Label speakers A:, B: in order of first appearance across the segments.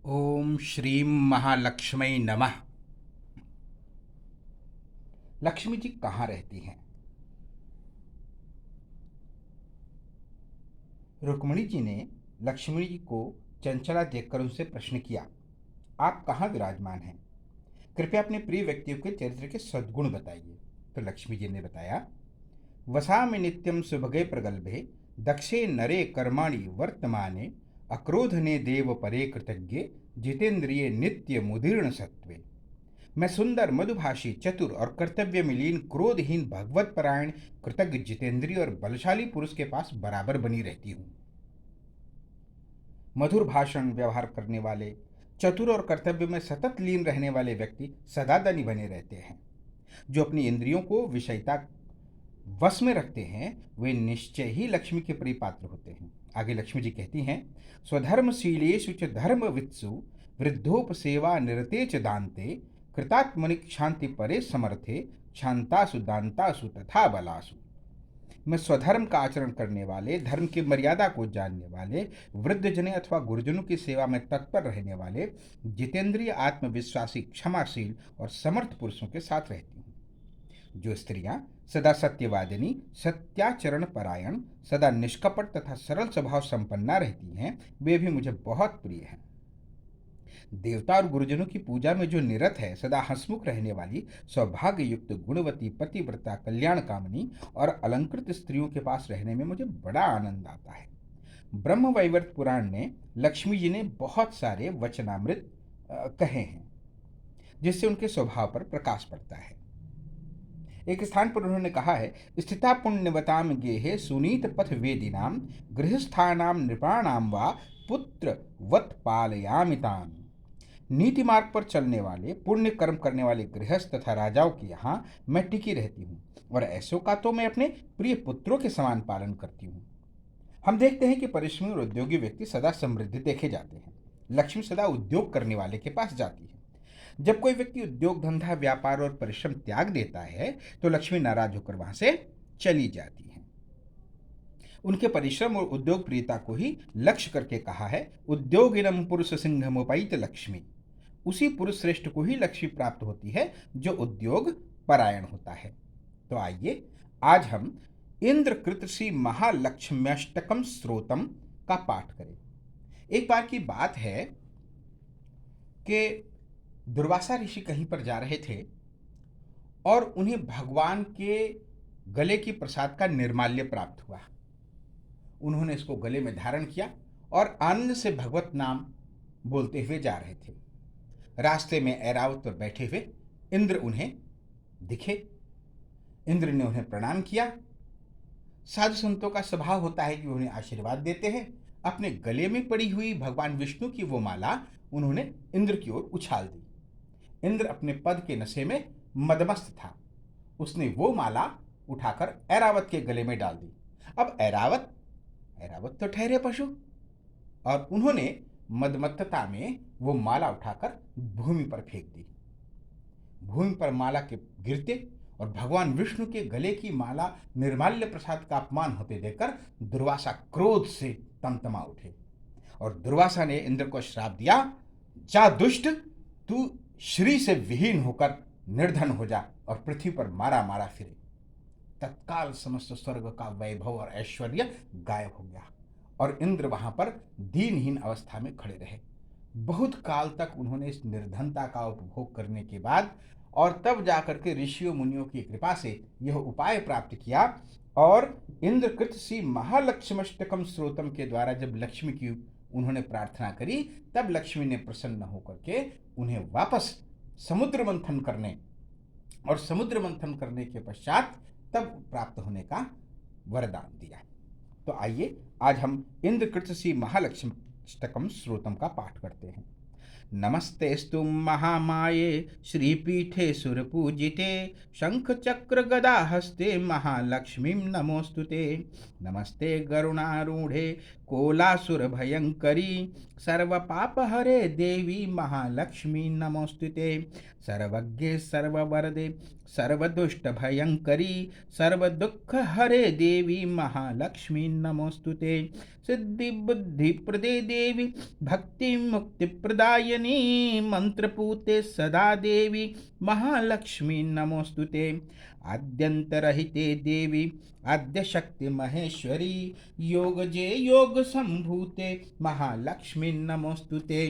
A: ओम श्रीम महालक्ष्मी नमः। लक्ष्मी जी कहाँ रहती हैं? रुक्मिणी जी ने लक्ष्मी जी को चंचला देखकर उनसे प्रश्न किया, आप कहाँ विराजमान हैं? कृपया अपने प्रिय व्यक्तियों के चरित्र के सद्गुण बताइए। तो लक्ष्मी जी ने बताया, वसामि नित्यं सुभगे प्रगल्भे दक्षे नरे कर्माणि वर्तमाने अक्रोधने देव परे कृतज्ञे जितेंद्रिय नित्य मुदीर्ण सत्वे। मैं सुंदर मधुभाषी चतुर और कर्तव्य मिलीन क्रोधहीन भगवत परायण कृतज्ञ जितेंद्रिय और बलशाली पुरुष के पास बराबर बनी रहती हूँ। मधुर भाषण व्यवहार करने वाले, चतुर और कर्तव्य में सतत लीन रहने वाले व्यक्ति सदा धनी बने रहते हैं। जो अपनी इंद्रियों को विषयता वश में रखते हैं वे निश्चय ही लक्ष्मी के प्रिय पात्र होते हैं। आगे लक्ष्मी जी कहती हैं, स्वधर्मशीलेषु च धर्मवित्सु वृद्धोपसेवा निरते च दान्ते कृतात्मनि शांति परे समर्थे शांतासु दान्तासु तथा बलासु। मैं स्वधर्म का आचरण करने वाले, धर्म की मर्यादा को जानने वाले, वृद्धजने अथवा गुरुजनों की सेवा में तत्पर रहने वाले, जितेंद्रिय आत्मविश्वासी क्षमाशील और समर्थ पुरुषों के साथ रहती हूँ। जो स्त्रियां सदा सत्यवादिनी, सत्याचरण परायण, सदा निष्कपट तथा सरल स्वभाव संपन्ना रहती हैं, वे भी मुझे बहुत प्रिय हैं। देवता और गुरुजनों की पूजा में जो निरत है, सदा हंसमुख रहने वाली, सौभाग्य युक्त, गुणवती, पतिव्रता, कल्याण कामनी और अलंकृत स्त्रियों के पास रहने में मुझे बड़ा आनंद आता है। ब्रह्म वैवर्त पुराण ने लक्ष्मी जी ने बहुत सारे वचनामृत कहे हैं, जिससे उनके स्वभाव पर प्रकाश पड़ता है। एक स्थान पर उन्होंने कहा है, स्थिता पुण्यवताम गेहे सुनीत पथ वेदिनाम गृहस्थानाम नृपाणाम वा पुत्र वत पालयामिताम। नीति मार्ग पर चलने वाले, पुण्य कर्म करने वाले गृहस्थ तथा राजाओं के यहाँ मैं टिकी रहती हूँ और ऐसों का तो मैं अपने प्रिय पुत्रों के समान पालन करती हूँ। हम देखते हैं कि परिश्रमी और उद्योगी व्यक्ति सदा समृद्धि देखे जाते हैं। लक्ष्मी सदा उद्योग करने वाले के पास जाती है। जब कोई व्यक्ति उद्योग धंधा व्यापार और परिश्रम त्याग देता है तो लक्ष्मी नाराज होकर वहां से चली जाती है। उनके परिश्रम और उद्योग प्रियता को ही लक्ष्य करके कहा है, उद्योगिनम पुरुष सिंहमुपैत लक्ष्मी। उसी पुरुष श्रेष्ठ को ही लक्ष्मी प्राप्त होती है जो उद्योग परायण होता है। तो आइए आज हम इंद्रकृत श्री महालक्ष्म्यष्टकम स्त्रोतम का पाठ करें। एक बार की बात है कि दुर्वासा ऋषि कहीं पर जा रहे थे और उन्हें भगवान के गले की प्रसाद का निर्माल्य प्राप्त हुआ। उन्होंने इसको गले में धारण किया और आनंद से भगवत नाम बोलते हुए जा रहे थे। रास्ते में ऐरावत पर बैठे हुए इंद्र उन्हें दिखे। इंद्र ने उन्हें प्रणाम किया। साधु संतों का स्वभाव होता है कि उन्हें आशीर्वाद देते हैं। अपने गले में पड़ी हुई भगवान विष्णु की वो माला उन्होंने इंद्र की ओर उछाल दी। इंद्र अपने पद के नशे में मदमस्त था। उसने वो माला उठाकर ऐरावत के गले में डाल दी। अब ऐरावत तो ठहरे पशु, और उन्होंने मदमत्तता में वो माला उठाकर भूमि पर फेंक दी। भूमि पर माला के गिरते और भगवान विष्णु के गले की माला निर्माल्य प्रसाद का अपमान होते देखकर दुर्वासा क्रोध से तमतमा उठे और दुर्वासा ने इंद्र को श्राप दिया, जा दुष्ट, तू श्री से विहीन होकर निर्धन हो जा और पृथ्वी पर मारा मारा फिरे। तत्काल समस्त स्वर्ग का वैभव और ऐश्वर्य गायब हो गया और इंद्र वहां पर दीनहीन अवस्था में खड़े रहे। बहुत काल तक उन्होंने इस निर्धनता का उपभोग करने के बाद और तब जाकर के ऋषियों मुनियों की कृपा से यह उपाय प्राप्त किया और इंद्रकृत श्री महालक्ष्म्यष्टकम स्त्रोतम के द्वारा जब लक्ष्मी की उन्होंने प्रार्थना करी, तब लक्ष्मी ने प्रसन्न होकर के उन्हें वापस समुद्र मंथन करने और समुद्र मंथन करने के पश्चात तब प्राप्त होने का वरदान दिया। तो आइए आज हम इंद्रकृत श्री महालक्ष्म्यष्टकम स्त्रोतम का पाठ करते हैं। नमस्तेस्तु महामाये श्रीपीठे सुरपूजिते शंख चक्र गदा हस्ते महालक्ष्मीं नमोस्तुते। नमस्ते गरुणारूढ़े कोलासुर भयंकरी, सर्व पाप हरे देवी महालक्ष्मी नमोस्तुते। सर्वज्ञे सर्ववरदे सर्वदुष्ट भयंकरी, सर्व दुख हरे देवी महालक्ष्मी नमोस्तुते। सिद्धि बुद्धि प्रदे देवी, भक्ति मुक्ति प्रदायिनी, मंत्रपूते सदा देवी महालक्ष्मी नमोस्तुते। आद्यंतरहिते देवी आद्य शक्ति महेश्वरी, योगजे योग संभूते महालक्ष्मी नमोस्तुते।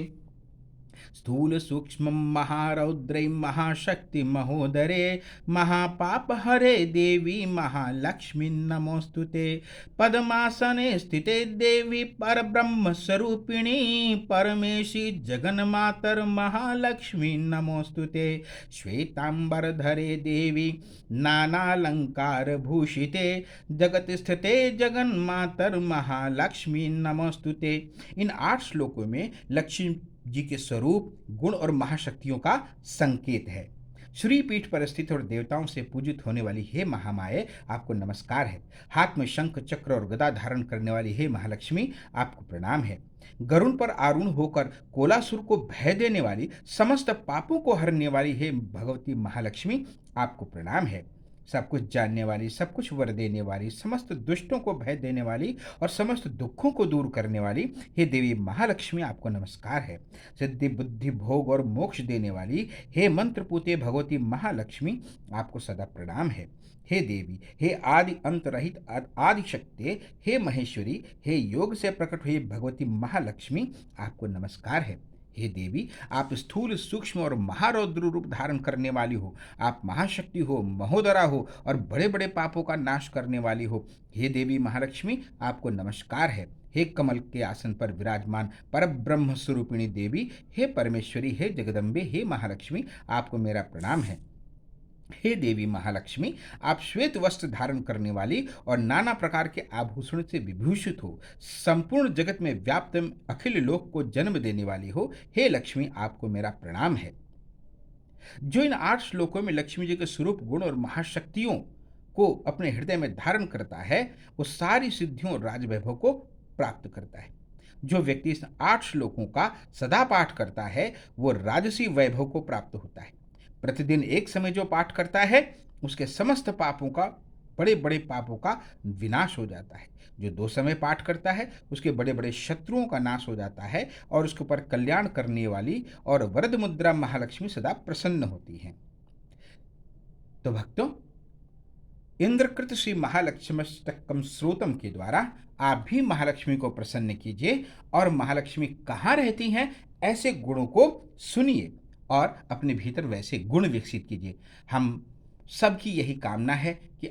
A: स्थूल सूक्ष्म महारौद्रै महाशक्ति महोदरे, महापाप हरे देवी महालक्ष्मी नमोस्तुते। पद्मासने स्थिते देवी परब्रह्म स्वरूपिणी, परमेशी जगन्मातर महालक्ष्मी नमोस्तुते। श्वेतांबरधरे देवी नानालंकार भूषिते, जगत स्थिते जगन्मातर महालक्ष्मी नमोस्तुते। इन 8 श्लोकों में लक्ष्मी जी के स्वरूप, गुण और महाशक्तियों का संकेत है। श्री पीठ पर स्थित और देवताओं से पूजित होने वाली हे महामाये, आपको नमस्कार है। हाथ में शंख चक्र और गदा धारण करने वाली हे महालक्ष्मी, आपको प्रणाम है। गरुड़ पर आरूढ़ होकर कोलासुर को भय देने वाली, समस्त पापों को हरने वाली हे भगवती महालक्ष्मी, आपको प्रणाम है। सब कुछ जानने वाली, सब कुछ वर देने वाली, समस्त दुष्टों को भय देने वाली और समस्त दुखों को दूर करने वाली हे देवी महालक्ष्मी, आपको नमस्कार है। सिद्धि बुद्धि भोग और मोक्ष देने वाली हे मंत्रपूते भगवती महालक्ष्मी, आपको सदा प्रणाम है। हे देवी, हे आदि अंत रहित आदि शक्ति, हे महेश्वरी, हे योग से प्रकट हुई भगवती महालक्ष्मी, आपको नमस्कार है। हे देवी, आप स्थूल सूक्ष्म और महारौद्र रूप धारण करने वाली हो। आप महाशक्ति हो, महोदरा हो और बड़े बड़े पापों का नाश करने वाली हो। हे देवी महालक्ष्मी, आपको नमस्कार है। हे कमल के आसन पर विराजमान परब्रह्म स्वरूपिणी देवी, हे परमेश्वरी, हे जगदम्बे, हे महालक्ष्मी, आपको मेरा प्रणाम है। हे देवी महालक्ष्मी, आप श्वेत वस्त्र धारण करने वाली और नाना प्रकार के आभूषण से विभूषित हो, संपूर्ण जगत में व्याप्त अखिल लोक को जन्म देने वाली हो। हे लक्ष्मी, आपको मेरा प्रणाम है। जो इन 8 श्लोकों में लक्ष्मी जी के स्वरूप, गुण और महाशक्तियों को अपने हृदय में धारण करता है, वो सारी सिद्धियों और राजवैभव को प्राप्त करता है। जो व्यक्ति इस 8 श्लोकों का सदा पाठ करता है, वो राजसी वैभव को प्राप्त होता है। प्रतिदिन एक समय जो पाठ करता है, उसके समस्त पापों का, बड़े बड़े पापों का विनाश हो जाता है। जो 2 समय पाठ करता है, उसके बड़े बड़े शत्रुओं का नाश हो जाता है और उसके ऊपर कल्याण करने वाली और वरद मुद्रा महालक्ष्मी सदा प्रसन्न होती हैं। तो भक्तों, इंद्रकृत श्री महालक्ष्मीष्टकम स्रोतम के द्वारा आप भी महालक्ष्मी को प्रसन्न कीजिए और महालक्ष्मी कहाँ रहती हैं, ऐसे गुणों को सुनिए और अपने भीतर वैसे गुण विकसित कीजिए। हम सबकी यही कामना है कि